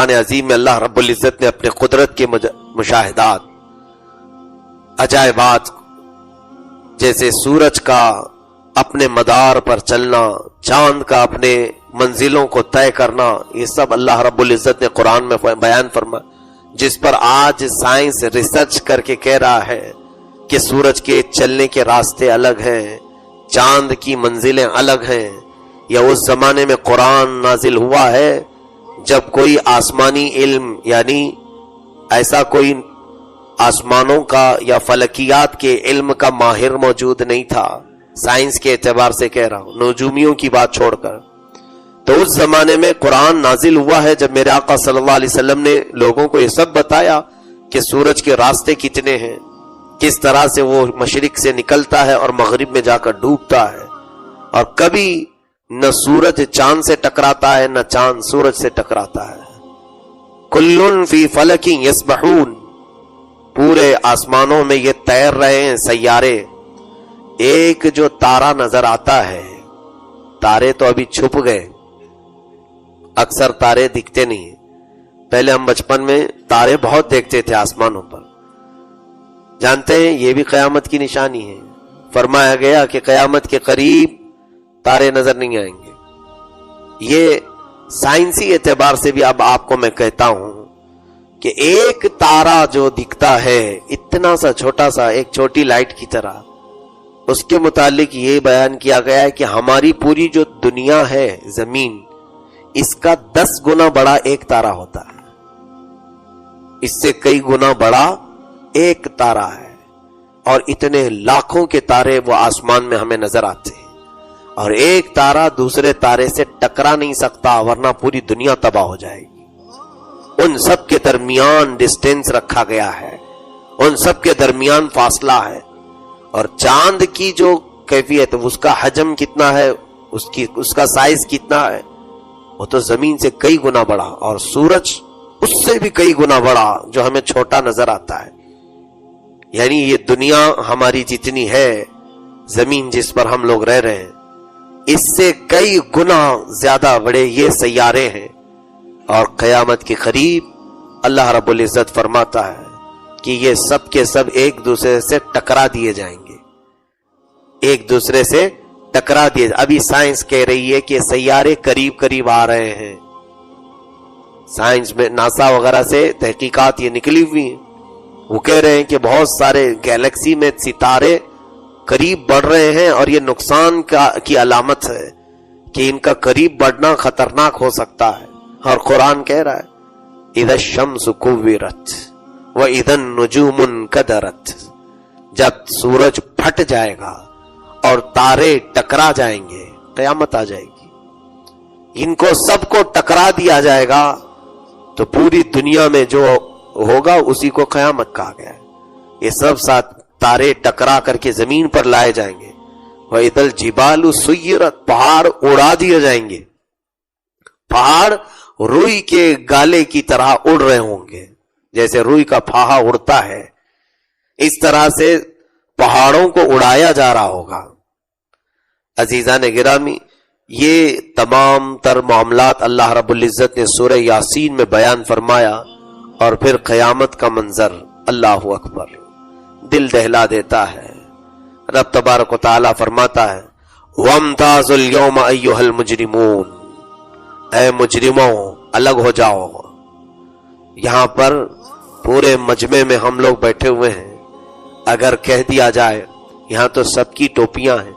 قرآن عظیم میں اللہ رب العزت نے اپنے قدرت کے مشاہدات، عجائبات، جیسے سورج کا اپنے مدار پر چلنا، چاند کا اپنے منزلوں کو طے کرنا، یہ سب اللہ رب العزت نے قرآن میں بیان فرمایا، جس پر آج سائنس ریسرچ کر کے کہہ رہا ہے کہ سورج کے چلنے کے راستے الگ ہیں، چاند کی منزلیں الگ ہیں۔ یا اس زمانے میں قرآن نازل ہوا ہے جب کوئی آسمانی علم، یعنی ایسا کوئی آسمانوں کا یا فلکیات کے علم کا ماہر موجود نہیں تھا، سائنس کے اعتبار سے کہہ رہا ہوں، نجومیوں کی بات چھوڑ کر۔ تو اس زمانے میں قرآن نازل ہوا ہے جب میرے آقا صلی اللہ علیہ وسلم نے لوگوں کو یہ سب بتایا کہ سورج کے راستے کتنے ہیں، کس طرح سے وہ مشرق سے نکلتا ہے اور مغرب میں جا کر ڈوبتا ہے، اور کبھی نہ سورج چاند سے ٹکراتا ہے نہ چاند سورج سے ٹکراتا ہے۔ کلن فی فلک یسبحون، پورے آسمانوں میں یہ تیر رہے ہیں سیارے۔ ایک جو تارا نظر آتا ہے، تارے تو ابھی چھپ گئے، اکثر تارے دکھتے نہیں، پہلے ہم بچپن میں تارے بہت دیکھتے تھے آسمانوں پر۔ جانتے ہیں یہ بھی قیامت کی نشانی ہے، فرمایا گیا کہ قیامت کے قریب تارے نظر نہیں آئیں گے۔ یہ سائنسی اعتبار سے بھی اب آپ کو میں کہتا ہوں کہ ایک تارا جو دکھتا ہے اتنا سا چھوٹا سا، ایک چھوٹی لائٹ کی طرح، اس کے متعلق یہ بیان کیا گیا ہے کہ ہماری پوری جو دنیا ہے زمین، اس کا 10 گنا بڑا ایک تارا ہوتا ہے، اس سے کئی گنا بڑا ایک تارا ہے، اور اتنے لاکھوں کے تارے وہ آسمان میں ہمیں نظر آتے ہیں، اور ایک تارا دوسرے تارے سے ٹکرا نہیں سکتا ورنہ پوری دنیا تباہ ہو جائے گی۔ ان سب کے درمیان ڈسٹینس رکھا گیا ہے، ان سب کے درمیان فاصلہ ہے، اور چاند کی جو کیفیت، اس کا حجم کتنا ہے، اس کا سائز کتنا ہے، وہ تو زمین سے کئی گنا بڑا، اور سورج اس سے بھی کئی گنا بڑا جو ہمیں چھوٹا نظر آتا ہے۔ یعنی یہ دنیا ہماری جتنی ہے، زمین جس پر ہم لوگ رہ رہے ہیں، اس سے کئی گنا زیادہ بڑے یہ سیارے ہیں، اور قیامت کے قریب اللہ رب العزت فرماتا ہے کہ یہ سب کے سب ایک دوسرے سے ٹکرا دیے جائیں گے، ایک دوسرے سے ٹکرا دیے۔ ابھی سائنس کہہ رہی ہے کہ سیارے قریب قریب آ رہے ہیں، سائنس میں ناسا وغیرہ سے تحقیقات یہ نکلی ہوئی ہیں، وہ کہہ رہے ہیں کہ بہت سارے گیلیکسی میں ستارے قریب بڑھ رہے ہیں، اور یہ نقصان کی علامت ہے کہ ان کا قریب بڑھنا خطرناک ہو سکتا ہے۔ اور قرآن کہہ رہا ہے اذا الشمس کورت واذا النجوم انکدرت، جب سورج پھٹ جائے گا اور تارے ٹکرا جائیں گے، قیامت آ جائے گی، ان کو سب کو ٹکرا دیا جائے گا، تو پوری دنیا میں جو ہوگا اسی کو قیامت کہا گیا ہے۔ یہ سب ساتھ تارے ٹکرا کر کے زمین پر لائے جائیں گے، وَإِذَا الْجِبَالُ سُيِّرَتْ، پہاڑ اڑا دیے جائیں گے، پہاڑ روئی کے گالے کی طرح اڑ رہے ہوں گے، جیسے روئی کا پھاہا اڑتا ہے، اس طرح سے پہاڑوں کو اڑایا جا رہا ہوگا۔ عزیزان گرامی، یہ تمام تر معاملات اللہ رب العزت نے سورہ یاسین میں بیان فرمایا، اور پھر قیامت کا منظر اللہ اکبر دل دہلا دیتا ہے۔ رب تبارک و تعالی فرماتا ہے وَامْتَازُوا الْيَوْمَ أَيُّهَا الْمُجْرِمُونَ، اے مجرموں الگ ہو جاؤ۔ یہاں پر پورے مجمع میں ہم لوگ بیٹھے ہوئے ہیں، اگر کہہ دیا جائے یہاں تو سب کی ٹوپیاں ہیں،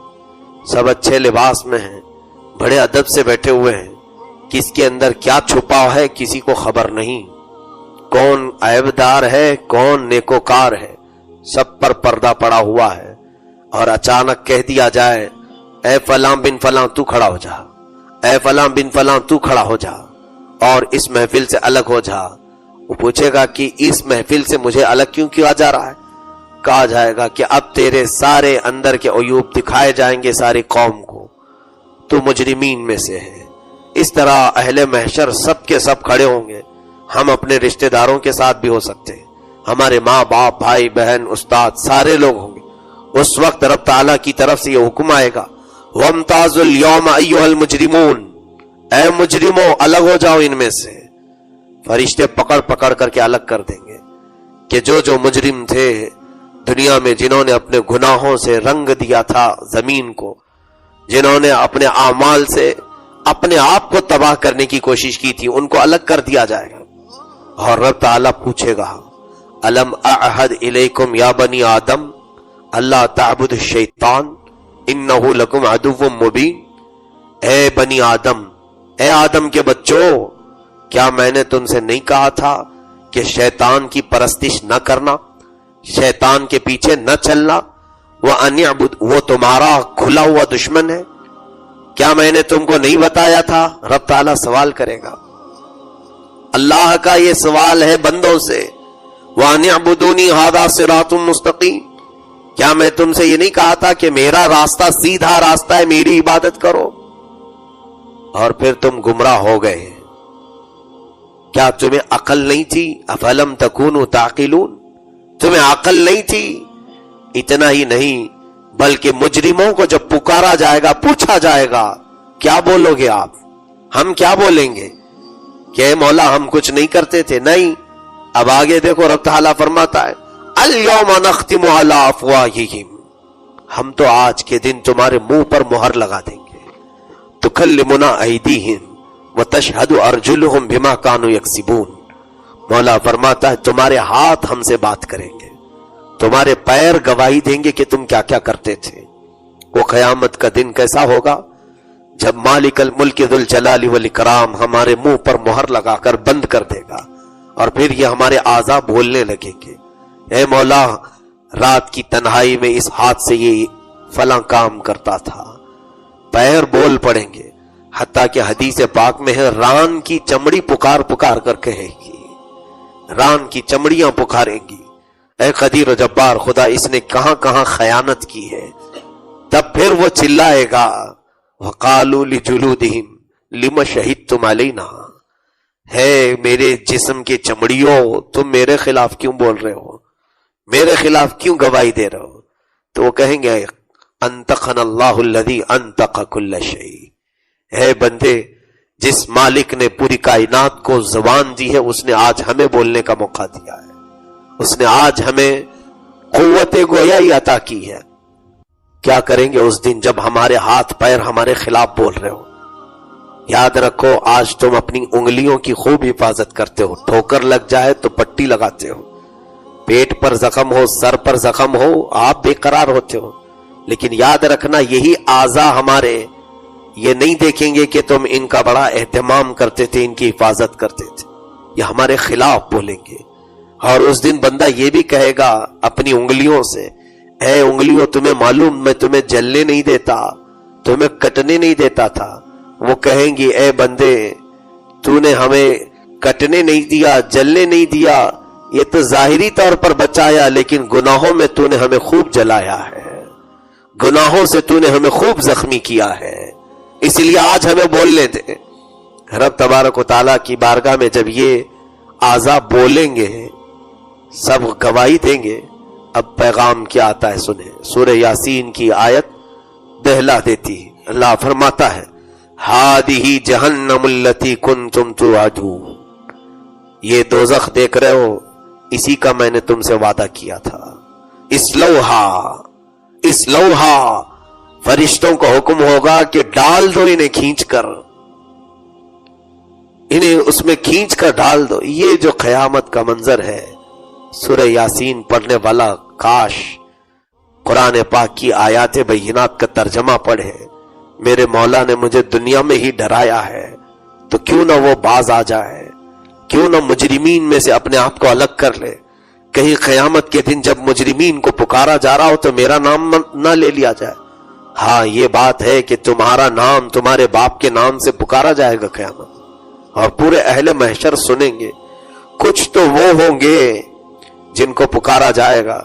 سب اچھے لباس میں ہیں، بڑے ادب سے بیٹھے ہوئے ہیں، کس کے اندر کیا چھپا ہے کسی کو خبر نہیں، کون عیبدار ہے کون نیکوکار ہے، سب پر پردہ پڑا ہوا ہے، اور اچانک کہہ دیا جائے اے فلاں بن فلاں تو کھڑا ہو جا، اے فلاں بن فلاں تو کھڑا ہو جا اور اس محفل سے الگ ہو جا۔ وہ پوچھے گا کہ اس محفل سے مجھے الگ کیوں کیا جا رہا ہے؟ کہا جائے گا کہ اب تیرے سارے اندر کے عیوب دکھائے جائیں گے ساری قوم کو، تو مجرمین میں سے ہے۔ اس طرح اہل محشر سب کے سب کھڑے ہوں گے، ہم اپنے رشتہ داروں کے ساتھ بھی ہو سکتے ہیں، ہمارے ماں باپ بھائی بہن استاد سارے لوگ ہوں گے۔ اس وقت رب تعالیٰ کی طرف سے یہ حکم آئے گا وَامْتَازُوا الْيَوْمَ أَيُّهَا الْمُجْرِمُونَ، اے مجرموں الگ ہو جاؤ ان میں سے۔ فرشتے پکڑ پکڑ کر کے الگ کر دیں گے کہ جو مجرم تھے دنیا میں، جنہوں نے اپنے گناہوں سے رنگ دیا تھا زمین کو، جنہوں نے اپنے اعمال سے اپنے آپ کو تباہ کرنے کی کوشش کی تھی، ان کو الگ کر دیا جائے گا. اور رب تعالیٰ پوچھے گا الم اعہد الیکم یا بنی آدم اللہ تعبدوا الشیطان انہ لکم عدو مبین. اے بنی آدم، اے آدم کے بچوں، کیا میں نے تم سے نہیں کہا تھا کہ شیطان کی پرستش نہ کرنا، شیطان کے پیچھے نہ چلنا؟ وَأَنِ اعْبُدْ، وہ تمہارا کھلا ہوا دشمن ہے، کیا میں نے تم کو نہیں بتایا تھا؟ رب تعالیٰ سوال کرے گا. اللہ کا یہ سوال ہے بندوں سے، وَأَنِ اعْبُدُونِي هَذَا صِرَاطٌ مُسْتَقِيمٌ، کیا میں تم سے یہ نہیں کہا تھا کہ میرا راستہ سیدھا راستہ ہے، میری عبادت کرو؟ اور پھر تم گمراہ ہو گئے. کیا تمہیں عقل نہیں تھی؟ افلم تکونوا تعقلون، تمہیں عقل نہیں تھی؟ اتنا ہی نہیں بلکہ مجرموں کو جب پکارا جائے گا، پوچھا جائے گا کیا بولو گے آپ، ہم کیا بولیں گے کہ اے مولا ہم کچھ نہیں کرتے تھے؟ نہیں. اب آگے دیکھو رب تعالیٰ فرماتا ہے الیوم نختم علی افواہہم، ہم تو آج کے دن تمہارے منہ پر مہر لگا دیں گے. تکلمنا ایدیہم وتشہد ارجلہم بما کانوا یکسبون. مولا فرماتا ہے تمہارے ہاتھ ہم سے بات کریں گے، تمہارے پیر گواہی دیں گے کہ تم کیا کیا کرتے تھے. وہ قیامت کا دن کیسا ہوگا جب مالک الملک ذو الجلال والاکرام ہمارے منہ پر مہر لگا کر بند کر دے گا، اور پھر یہ ہمارے اعضاء بولنے لگیں گے اے مولا رات کی تنہائی میں اس ہاتھ سے یہ فلاں کام کرتا تھا. پیر بول پڑیں گے، حتیٰ کہ حدیث پاک میں ہے ران کی چمڑی پکار پکار کر کہے گی، ران کی چمڑیاں پکاریں گی اے قدیر و جبار خدا اس نے کہاں کہاں خیانت کی ہے. تب پھر وہ چلائے گا وقالوا لجلودہم لم شہدتم علینا، ہے میرے جسم کے چمڑیوں تم میرے خلاف کیوں بول رہے ہو، میرے خلاف کیوں گواہی دے رہے ہو؟ تو وہ کہیں گے انطقنا اللہ الذی انطق کل شیء، اے بندے جس مالک نے پوری کائنات کو زبان دی ہے اس نے آج ہمیں بولنے کا موقع دیا ہے، اس نے آج ہمیں قوت گویائی عطا کی ہے. کیا کریں گے اس دن جب ہمارے ہاتھ پیر ہمارے خلاف بول رہے ہو؟ یاد رکھو آج تم اپنی انگلیوں کی خوب حفاظت کرتے ہو، ٹھوکر لگ جائے تو پٹی لگاتے ہو، پیٹ پر زخم ہو، سر پر زخم ہو، آپ بے قرار ہوتے ہو. لیکن یاد رکھنا یہی اعضاء ہمارے یہ نہیں دیکھیں گے کہ تم ان کا بڑا اہتمام کرتے تھے، ان کی حفاظت کرتے تھے، یہ ہمارے خلاف بولیں گے. اور اس دن بندہ یہ بھی کہے گا اپنی انگلیوں سے اے انگلیوں تمہیں معلوم میں تمہیں جلنے نہیں دیتا، تمہیں کٹنے نہیں دیتا تھا. وہ کہیں گی اے بندے تو نے ہمیں کٹنے نہیں دیا، جلنے نہیں دیا، یہ تو ظاہری طور پر بچایا لیکن گناہوں میں تو نے ہمیں خوب جلایا ہے، گناہوں سے تو نے ہمیں خوب زخمی کیا ہے، اس لیے آج ہمیں بولنے دے. رب تبارک و تعالیٰ کی بارگاہ میں جب یہ اعضاء بولیں گے سب گواہی دیں گے. اب پیغام کیا آتا ہے سنیں، سورہ یاسین کی آیت دہلا دیتی ہے. اللہ فرماتا ہے ہادہ جہنم التی کنتم توعدون، یہ دوزخ دیکھ رہے ہو اسی کا میں نے تم سے وعدہ کیا تھا. اسلوہا فرشتوں کو حکم ہوگا کہ ڈال دو انہیں کھینچ کر، انہیں اس میں کھینچ کر ڈال دو. یہ جو قیامت کا منظر ہے سورہ یاسین پڑھنے والا کاش قرآن پاک کی آیات بینات کا ترجمہ پڑھے. میرے مولا نے مجھے دنیا میں ہی ڈرایا ہے تو کیوں نہ وہ باز آ جائے، کیوں نہ مجرمین میں سے اپنے آپ کو الگ کر لے. کہیں قیامت کے دن جب مجرمین کو پکارا جا رہا ہو تو میرا نام نہ لے لیا جائے. ہاں یہ بات ہے کہ تمہارا نام تمہارے باپ کے نام سے پکارا جائے گا قیامت، اور پورے اہل محشر سنیں گے. کچھ تو وہ ہوں گے جن کو پکارا جائے گا.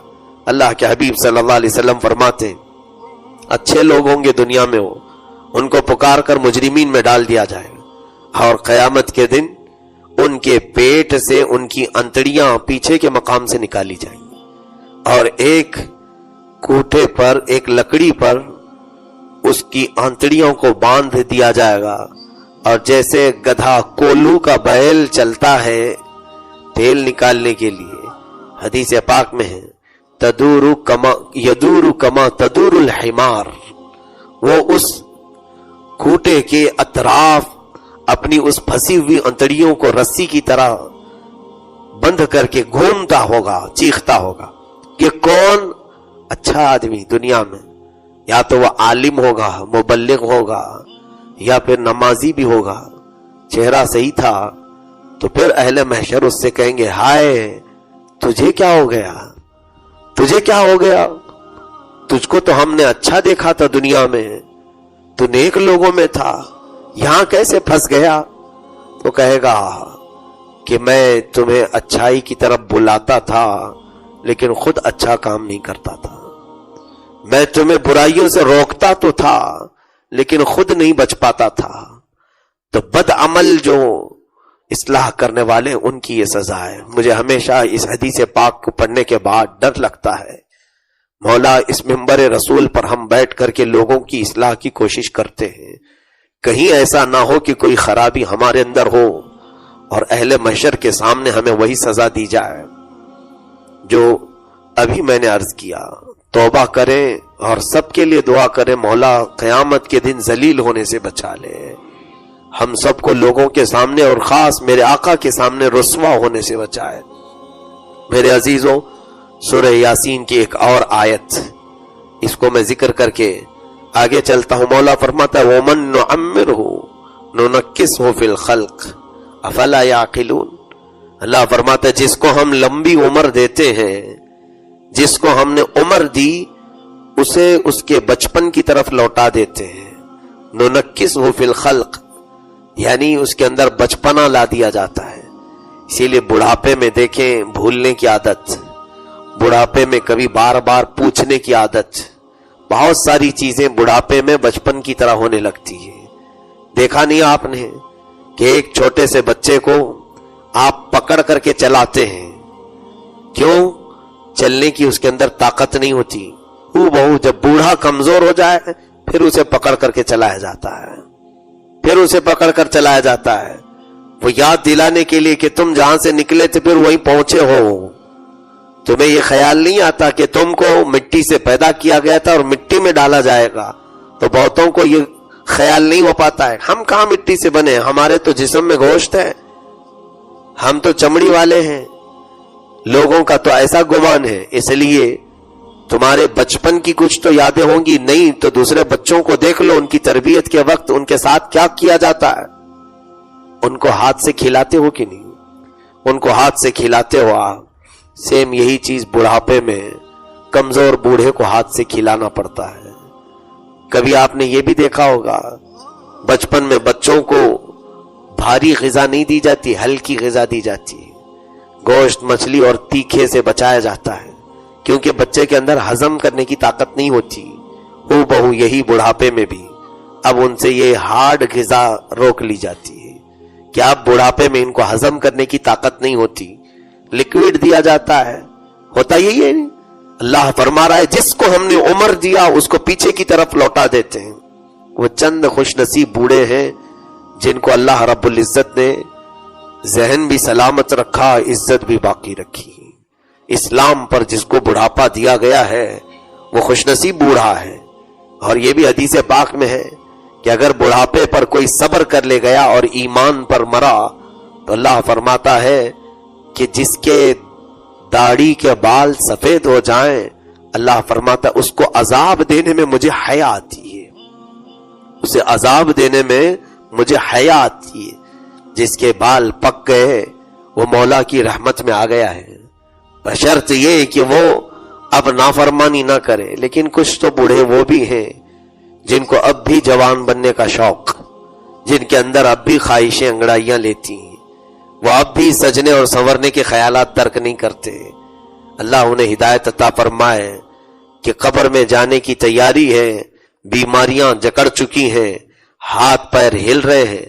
اللہ کے حبیب صلی اللہ علیہ وسلم فرماتے ہیں اچھے لوگ ہوں گے دنیا میں، ہو ان کو پکار کر مجرمین میں ڈال دیا جائے گا، اور قیامت کے دن ان کے پیٹ سے ان کی انتڑیاں پیچھے کے مقام سے نکالی جائیں گی، اور ایک کوٹھے پر ایک لکڑی پر اس کی انتڑیوں کو باندھ دیا جائے گا. اور جیسے گدھا کولو کا بیل چلتا ہے تیل نکالنے کے لیے، حدیث پاک میں ہے یدور کما تدور الحمار، وہ اس کھوٹے کے اطراف اپنی اس پھنسی ہوئی انتڑیوں کو رسی کی طرح بند کر کے گھومتا ہوگا، چیختا ہوگا۔ یہ کون اچھا آدمی دنیا میں، یا تو وہ عالم ہوگا، مبلغ ہوگا، یا پھر نمازی بھی ہوگا، چہرہ صحیح تھا، تو پھر اہل محشر اس سے کہیں گے ہائے تجھے کیا ہو گیا، تجھے کیا ہو گیا، تجھ کو تو ہم نے اچھا دیکھا تھا دنیا میں، تو نیک لوگوں میں تھا، یہاں کیسے پھنس گیا؟ تو کہے گا کہ میں تمہیں اچھائی کی طرف بلاتا تھا لیکن خود اچھا کام نہیں کرتا تھا، میں تمہیں برائیوں سے روکتا تو تھا لیکن خود نہیں بچ پاتا تھا۔ تو بد عمل جو اصلاح کرنے والے ان کی یہ سزا ہے۔ مجھے ہمیشہ اس حدیث پاک کو پڑھنے کے بعد ڈر لگتا ہے، مولا اس منبر رسول پر ہم بیٹھ کر کے لوگوں کی اصلاح کی کوشش کرتے ہیں، کہیں ایسا نہ ہو کہ کوئی خرابی ہمارے اندر ہو اور اہل محشر کے سامنے ہمیں وہی سزا دی جائے جو ابھی میں نے عرض کیا۔ توبہ کریں اور سب کے لیے دعا کریں، مولا قیامت کے دن ذلیل ہونے سے بچا لے، ہم سب کو لوگوں کے سامنے اور خاص میرے آقا کے سامنے رسوا ہونے سے بچائے۔ میرے عزیزوں، سورہ یاسین کی ایک اور آیت، اس کو میں ذکر کر کے آگے چلتا ہوں۔ مولا فرماتا ہے وَمَن نُعَمِّرْهُ نُنَكِّسْهُ فِي الْخَلْقِ افلا یعقلون۔ اللہ فرماتا ہے جس کو ہم لمبی عمر دیتے ہیں، جس کو ہم نے عمر دی، اسے اس کے بچپن کی طرف لوٹا دیتے ہیں۔ نُنَكِّسْهُ فِي الْخَلْقِ یعنی اس کے اندر بچپنا لا دیا جاتا ہے۔ اسی لیے بڑھاپے میں دیکھیں بھولنے کی عادت، بڑھاپے میں کبھی بار بار پوچھنے کی عادت، بہت ساری چیزیں بڑھاپے میں بچپن کی طرح ہونے لگتی ہے۔ دیکھا نہیں آپ نے کہ ایک چھوٹے سے بچے کو آپ پکڑ کر کے چلاتے ہیں، کیوں؟ چلنے کی اس کے اندر طاقت نہیں ہوتی، وہ بہو جب بوڑھا کمزور ہو جائے پھر اسے پکڑ کر کے چلایا جاتا ہے، پھر اسے پکڑ کر چلایا جاتا ہے، وہ یاد دلانے کے لیے کہ تم جہاں سے نکلے تھے پھر وہیں پہنچے ہو۔ تمہیں یہ خیال نہیں آتا کہ تم کو مٹی سے پیدا کیا گیا تھا اور مٹی میں ڈالا جائے گا، تو بہتوں کو یہ خیال نہیں ہو پاتا ہے، ہم کہاں مٹی سے بنے، ہمارے تو جسم میں گوشت ہے، ہم تو چمڑی والے ہیں۔ لوگوں کا تو ایسا گمان ہے، اس لیے تمہارے بچپن کی کچھ تو یادیں ہوں گی، نہیں تو دوسرے بچوں کو دیکھ لو، ان کی تربیت کے وقت ان کے ساتھ کیا کیا جاتا ہے، ان کو ہاتھ سے کھلاتے ہو کہ نہیں، ان کو ہاتھ سے کھلاتے ہو آپ، سیم یہی چیز بڑھاپے میں کمزور بوڑھے کو ہاتھ سے کھلانا پڑتا ہے۔ کبھی آپ نے یہ بھی دیکھا ہوگا بچپن میں بچوں کو بھاری غذا نہیں دی جاتی، ہلکی غذا دی جاتی ہے، گوشت مچھلی اور تیکھے سے بچایا جاتا ہے، کیونکہ بچے کے اندر ہضم کرنے کی طاقت نہیں ہوتی۔ ہو بہو یہی بڑھاپے میں بھی اب ان سے یہ ہارڈ غذا روک لی جاتی ہے کہ اب بڑھاپے میں ان کو ہضم کرنے کی طاقت نہیں ہوتی، لکوڈ دیا جاتا ہے، ہوتا یہی ہے۔ اللہ فرما رہا ہے جس کو ہم نے عمر دیا اس کو پیچھے کی طرف لوٹا دیتے ہیں۔ وہ چند خوش نصیب بوڑھے ہیں جن کو اللہ رب العزت نے ذہن بھی سلامت رکھا، عزت بھی باقی رکھی۔ اسلام پر جس کو بڑھاپا دیا گیا ہے وہ خوش نصیب بوڑھا ہے۔ اور یہ بھی حدیث پاک میں ہے کہ اگر بڑھاپے پر کوئی صبر کر لے گیا اور ایمان پر مرا تو اللہ فرماتا ہے کہ جس کے داڑھی کے بال سفید ہو جائیں، اللہ فرماتا ہے اس کو عذاب دینے میں مجھے حیا آتی ہے، اسے عذاب دینے میں مجھے حیا آتی ہے۔ جس کے بال پک گئے وہ مولا کی رحمت میں آ گیا ہے، بشرط یہ کہ وہ اب نافرمانی نہ کرے۔ لیکن کچھ تو بوڑھے وہ بھی ہیں جن کو اب بھی جوان بننے کا شوق، جن کے اندر اب بھی خواہشیں انگڑائیاں لیتی ہیں، وہ اب بھی سجنے اور سنورنے کے خیالات ترک نہیں کرتے۔ اللہ انہیں ہدایت عطا فرمائے کہ قبر میں جانے کی تیاری ہے، بیماریاں جکڑ چکی ہیں، ہاتھ پیر ہل رہے ہیں،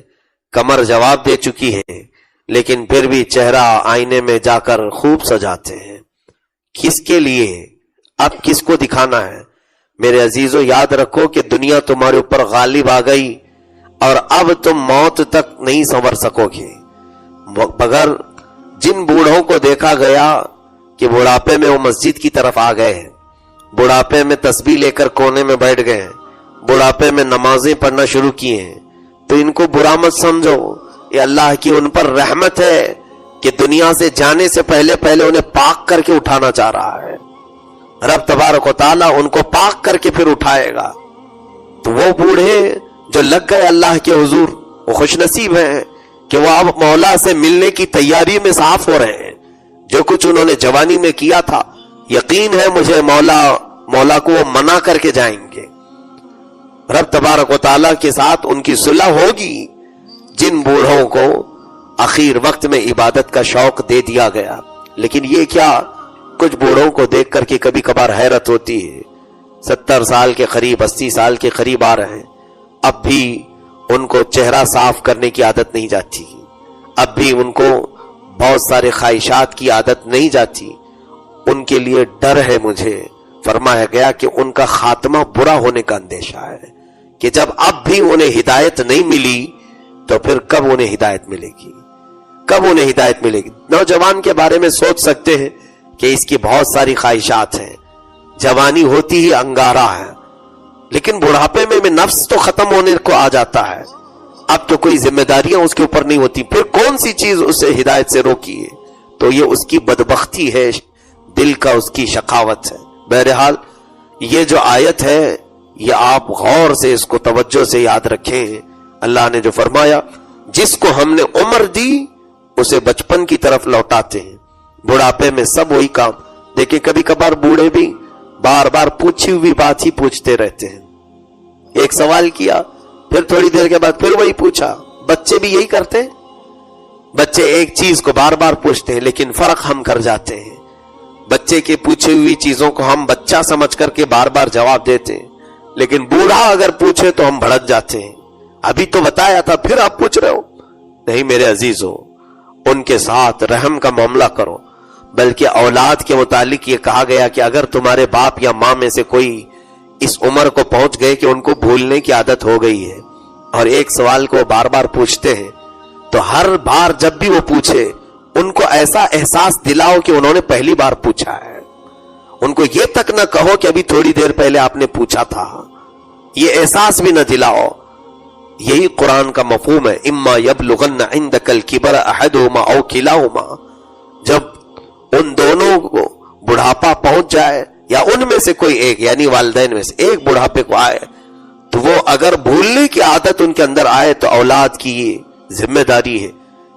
کمر جواب دے چکی ہے، لیکن پھر بھی چہرہ آئینے میں جا کر خوب سجاتے ہیں۔ کس کے لیے؟ اب کس کو دکھانا ہے؟ میرے عزیزو یاد رکھو کہ دنیا تمہارے اوپر غالب آ گئی، اور اب تم موت تک نہیں سنور سکوگے، مگر جن بوڑھوں کو دیکھا گیا کہ بڑھاپے میں وہ مسجد کی طرف آ گئے ہیں، بڑھاپے میں تسبیح لے کر کونے میں بیٹھ گئے ہیں، بڑھاپے میں نمازیں پڑھنا شروع کی ہیں، تو ان کو برا مت سمجھو، یہ اللہ کی ان پر رحمت ہے کہ دنیا سے جانے سے پہلے انہیں پاک کر کے اٹھانا چاہ رہا ہے۔ رب تبارک و تعالیٰ ان کو پاک کر کے پھر اٹھائے گا۔ تو وہ بوڑھے جو لگ گئے اللہ کے حضور، وہ خوش نصیب ہیں کہ وہ اب مولا سے ملنے کی تیاری میں صاف ہو رہے ہیں۔ جو کچھ انہوں نے جوانی میں کیا تھا، یقین ہے مجھے مولا کو وہ منع کر کے جائیں گے۔ رب تبارک و تعالیٰ کے ساتھ ان کی صلح ہوگی جن بوڑھوں کو آخر وقت میں عبادت کا شوق دے دیا گیا۔ لیکن یہ کیا، کچھ بوڑھوں کو دیکھ کر کے کبھی کبھار حیرت ہوتی ہے، 70 سال کے قریب 80 سال کے قریب آ رہے ہیں، اب بھی ان کو چہرہ صاف کرنے کی عادت نہیں جاتی، اب بھی ان کو بہت سارے خواہشات کی عادت نہیں جاتی۔ ان کے لیے ڈر ہے، مجھے فرمایا گیا کہ ان کا خاتمہ برا ہونے کا اندیشہ ہے کہ جب اب بھی انہیں ہدایت نہیں ملی تو پھر کب انہیں ہدایت ملے گی، کب انہیں ہدایت ملے گی۔ نوجوان کے بارے میں سوچ سکتے ہیں کہ اس کی بہت ساری خواہشات ہیں، جوانی ہوتی ہی انگارہ ہے، لیکن بڑھاپے میں نفس تو ختم ہونے کو آ جاتا ہے، اب تو کوئی ذمہ داریاں اس کے اوپر نہیں ہوتی، پھر کون سی چیز اسے ہدایت سے روکی ہے؟ تو یہ اس کی بدبختی ہے، دل کا اس کی شقاوت ہے۔ بہرحال یہ جو آیت ہے یہ آپ غور سے اس کو توجہ سے یاد رکھیں۔ اللہ نے جو فرمایا، جس کو ہم نے عمر دی اسے بچپن کی طرف لوٹاتے ہیں۔ بڑھاپے میں سب وہی کام، دیکھیں کبھی کبھار بوڑھے بھی بار بار پوچھی ہوئی بات ہی پوچھتے رہتے ہیں، ایک سوال کیا پھر تھوڑی دیر کے بعد پھر وہی پوچھا۔ بچے بھی یہی کرتے ہیں، بچے ایک چیز کو بار بار پوچھتے ہیں لیکن فرق ہم کر جاتے ہیں، بچے کے پوچھی ہوئی چیزوں کو ہم بچہ سمجھ کر کے بار بار جواب دیتے ہیں، لیکن بوڑھا اگر پوچھے تو ہم بھڑک جاتے ہیں، ابھی تو بتایا تھا پھر آپ پوچھ رہے ہو۔ نہیں میرے عزیزو، ان کے ساتھ رحم کا معاملہ کرو، بلکہ اولاد کے متعلق یہ کہا گیا کہ اگر تمہارے باپ یا ماں میں سے کوئی اس عمر کو پہنچ گئے کہ ان کو بھولنے کی عادت ہو گئی ہے اور ایک سوال کو بار بار پوچھتے ہیں، تو ہر بار جب بھی وہ پوچھے ان کو ایسا احساس دلاؤ کہ انہوں نے پہلی بار پوچھا ہے، ان کو یہ تک نہ کہو کہ ابھی تھوڑی دیر پہلے آپ نے پوچھا تھا، یہ احساس بھی نہ دلاؤ۔ یہی قرآن کا مفہوم ہے، اما یبلغن عندک الکبر احدہما او کلاہما، جب ان دونوں کو بڑھاپا پہنچ جائے یا ان میں سے کوئی ایک، یعنی والدین میں سے ایک بڑھاپے کو آئے، تو وہ اگر بھولنے کی عادت ان کے اندر آئے تو اولاد کی یہ ذمہ داری ہے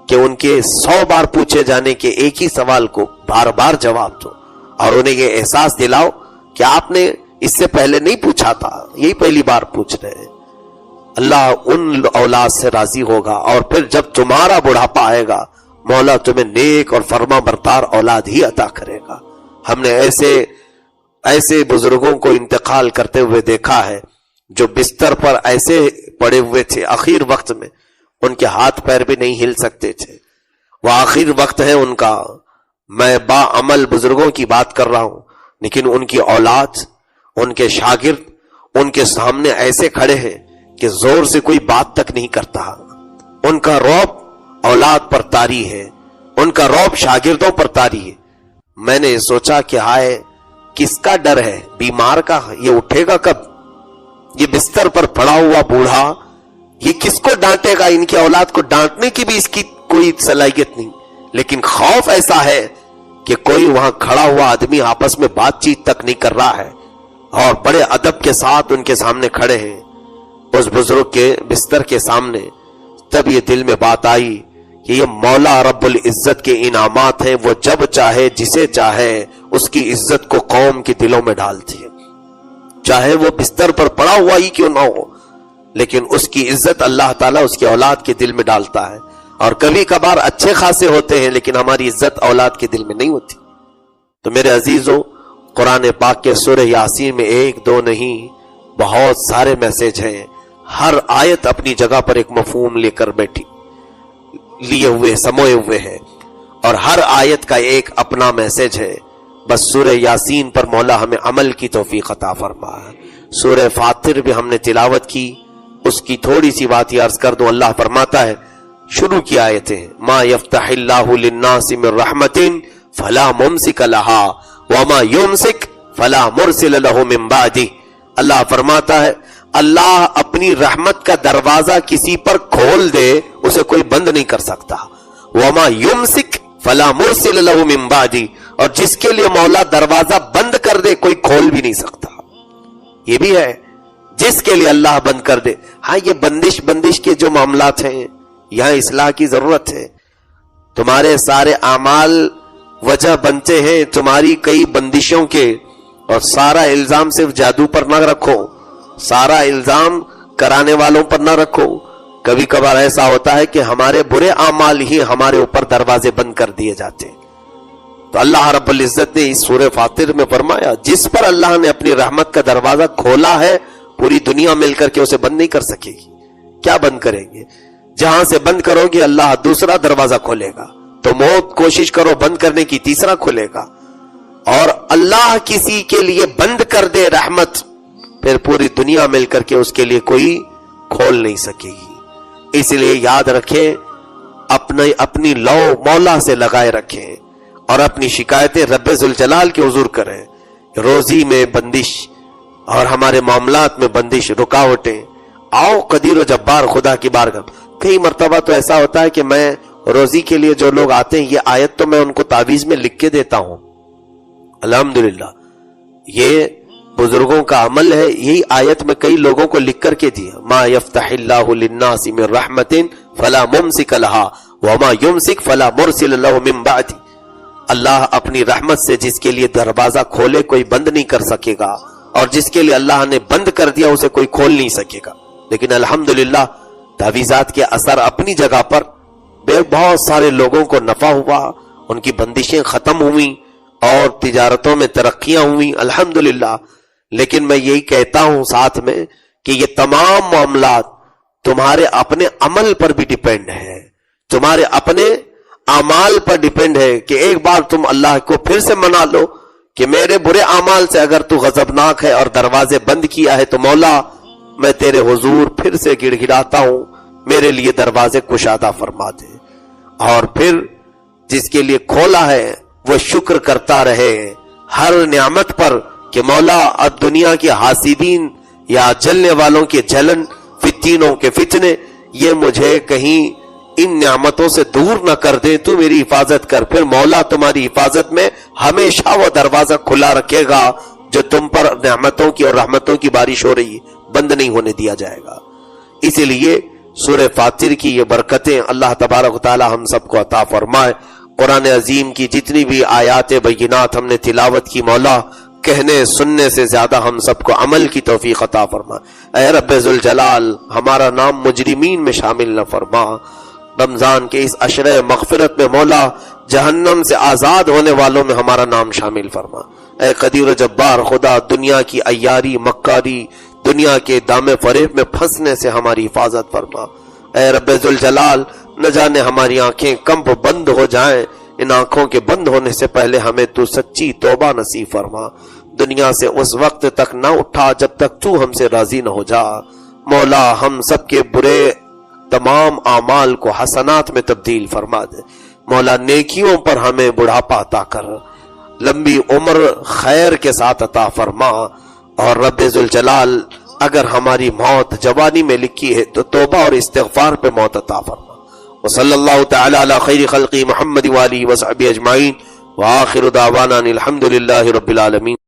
کہ ان کے 100 بار پوچھے جانے کے ایک ہی سوال کو بار بار جواب دو اور انہیں یہ احساس دلاؤ کہ آپ نے اس سے پہلے نہیں پوچھا تھا، یہی پہلی بار پوچھ رہے ہیں۔ اللہ ان اولاد سے راضی ہوگا، اور پھر جب تمہارا بڑھاپا آئے گا مولا تمہیں نیک اور فرما بردار اولاد ہی عطا کرے گا۔ ہم نے ایسے بزرگوں کو انتقال کرتے ہوئے دیکھا ہے جو بستر پر ایسے پڑے ہوئے تھے، آخر وقت میں ان کے ہاتھ پیر بھی نہیں ہل سکتے تھے، وہ آخر وقت ہے ان کا۔ میں با عمل بزرگوں کی بات کر رہا ہوں، لیکن ان کی اولاد، ان کے شاگرد ان کے سامنے ایسے کھڑے ہیں کہ زور سے کوئی بات تک نہیں کرتا۔ ان کا رعب اولاد پر طاری ہے، ان کا رعب شاگردوں پر طاری ہے۔ میں نے سوچا کہ ہائے کس کا ڈر ہے؟ بیمار کا؟ یہ اٹھے گا کب؟ یہ بستر پر پڑا ہوا بوڑھا یہ کس کو ڈانٹے گا؟ ان کی اولاد کو ڈانٹنے کی بھی اس کی کوئی صلاحیت نہیں، لیکن خوف ایسا ہے کہ کوئی وہاں کھڑا ہوا آدمی آپس میں بات چیت تک نہیں کر رہا ہے اور بڑے ادب کے ساتھ ان کے سامنے کھڑے ہیں اس بزرگ کے بستر کے سامنے۔ تب یہ دل میں بات آئی کہ یہ مولا رب العزت کے انعامات ہیں، وہ جب چاہے جسے چاہے اس کی عزت کو قوم کے دلوں میں ڈالتی ہے، چاہے وہ بستر پر پڑا ہوا ہی کیوں نہ ہو، لیکن اس کی عزت اللہ تعالیٰ اس کی اولاد کے دل میں ڈالتا ہے۔ اور کبھی کبھار اچھے خاصے ہوتے ہیں لیکن ہماری عزت اولاد کے دل میں نہیں ہوتی۔ تو میرے عزیزوں، قرآن پاک کے سورہ یاسین میں ایک دو نہیں بہت سارے میسج ہیں، ہر آیت اپنی جگہ پر ایک مفہوم لے کر بیٹھی لیے ہوئے سموئے ہوئے ہیں، اور ہر آیت کا ایک اپنا میسج ہے۔ بس سورہ یاسین پر مولا ہمیں عمل کی توفیق عطا فرما۔ سورہ فاتر بھی ہم نے تلاوت کی، اس کی تھوڑی سی بات یہ عرض کر دوں. اللہ فرماتا ہے شروع کی آیتیں ما یفتح اللہ للناس من رحمت فلا ممسک لها وما یمسک فلا مرسل له من بعدہ. اللہ فرماتا ہے اللہ اپنی رحمت کا دروازہ کسی پر کھول دے اسے کوئی بند نہیں کر سکتا. وما یمسک فلا مرسل له من بعدہ، اور جس کے لیے مولا دروازہ بند کر دے کوئی کھول بھی نہیں سکتا. یہ بھی ہے جس کے لیے اللہ بند کر دے. ہاں یہ بندش کے جو معاملات ہیں یہاں اصلاح کی ضرورت ہے. تمہارے سارے اعمال وجہ بنتے ہیں تمہاری کئی بندشوں کے، اور سارا الزام صرف جادو پر نہ رکھو، سارا الزام کرانے والوں پر نہ رکھو. کبھی کبھار ایسا ہوتا ہے کہ ہمارے برے اعمال ہی ہمارے اوپر دروازے بند کر دیے جاتے ہیں. تو اللہ رب العزت نے اس سورہ فاطر میں فرمایا جس پر اللہ نے اپنی رحمت کا دروازہ کھولا ہے پوری دنیا مل کر کے اسے بند نہیں کر سکے گی. کیا بند کریں گے؟ جہاں سے بند کرو گے اللہ دوسرا دروازہ کھولے گا. تو موت کوشش کرو بند کرنے کی، تیسرا کھلے گا. اور اللہ کسی کے لیے بند کر دے رحمت، پھر پوری دنیا مل کر کے اس کے لیے کوئی کھول نہیں سکے گی. اس لیے یاد رکھیں اپنی لو مولا سے لگائے رکھیں اور اپنی شکایتیں رب ذوالجلال کے حضور کریں. روزی میں بندش اور ہمارے معاملات میں بندش، رکاوٹیں، آؤ قدیر و جبار خدا کی بارگاہ. کئی مرتبہ تو ایسا ہوتا ہے کہ میں روزی کے لیے جو لوگ آتے ہیں یہ آیت تو میں ان کو تعویذ میں لکھ کے دیتا ہوں. الحمدللہ یہ بزرگوں کا عمل ہے. یہی آیت میں کئی لوگوں کو لکھ کر کے دیا ما یفتح اللہ للناس من رحمت فلا ممسک لها وما یمسک فلا مرسل له من بعد. اللہ اپنی رحمت سے جس کے لیے دروازہ کھولے کوئی بند نہیں کر سکے گا، اور جس کے لیے اللہ نے بند کر دیا اسے کوئی کھول نہیں سکے گا. لیکن الحمدللہ تعویذات کے اثر اپنی جگہ پر بہت سارے لوگوں کو نفع ہوا، ان کی بندشیں ختم ہوئیں اور تجارتوں میں ترقیاں ہوئیں الحمدللہ. لیکن میں یہی کہتا ہوں ساتھ میں کہ یہ تمام معاملات تمہارے اپنے عمل پر بھی ڈیپینڈ ہے، تمہارے اپنے اعمال پر ڈیپینڈ ہے کہ ایک بار تم اللہ کو پھر سے منا لو کہ میرے برے اعمال سے اگر تو غضبناک ہے اور دروازے بند کیا ہے تو مولا میں تیرے حضور پھر سے گڑ گڑاتا ہوں، میرے لیے دروازے کشادہ فرما دے. اور پھر جس کے لیے کھولا ہے وہ شکر کرتا رہے ہر نعمت پر کہ مولا اب دنیا کے حاسدین یا جلنے والوں کے جلن، فتنوں کے فتنے یہ مجھے کہیں ان نعمتوں سے دور نہ کر دے، تو میری حفاظت کر. پھر مولا تمہاری حفاظت میں ہمیشہ وہ دروازہ کھلا رکھے گا جو تم پر نعمتوں کی اور رحمتوں کی بارش ہو رہی ہے بند نہیں ہونے دیا جائے گا. اسی لیے سورہ فاطر کی یہ برکتیں اللہ تبارک و تعالی ہم سب کو عطا فرمائے. قرآن عظیم کی جتنی بھی آیات بینات ہم نے تلاوت کی مولا کہنے سننے سے زیادہ ہم سب کو عمل کی توفیق عطا فرما. اے رب ذوالجلال ہمارا نام مجرمین میں شامل نہ فرما. رمضان کے اس عشرہ مغفرت میں مولا جہنم سے آزاد ہونے والوں میں ہمارا نام شامل فرما. اے قدیر و جبار خدا دنیا کی عیاری مکاری، دنیا کے دام فریب میں پھنسنے سے ہماری حفاظت فرما. اے رب ذوالجلال نہ جانے ہماری آنکھیں کب بند ہو جائیں، ان آنکھوں کے بند ہونے سے پہلے ہمیں تو سچی توبہ نصیب فرما. دنیا سے اس وقت تک نہ اٹھا جب تک تو ہم سے راضی نہ ہو جا. مولا ہم سب کے برے تمام اعمال کو حسنات میں تبدیل فرما دے. مولا نیکیوں پر ہمیں بڑھاپا عطا کر، لمبی عمر خیر کے ساتھ عطا فرما. اور رب ذوالجلال اگر ہماری موت جوانی میں لکھی ہے تو توبہ اور استغفار پہ موت عطا فرما. وصلی اللہ تعالی علی خیر خلقی محمد وآلہ وصحبہ اجمعین وآخر دعوانا الحمد للہ رب العالمین.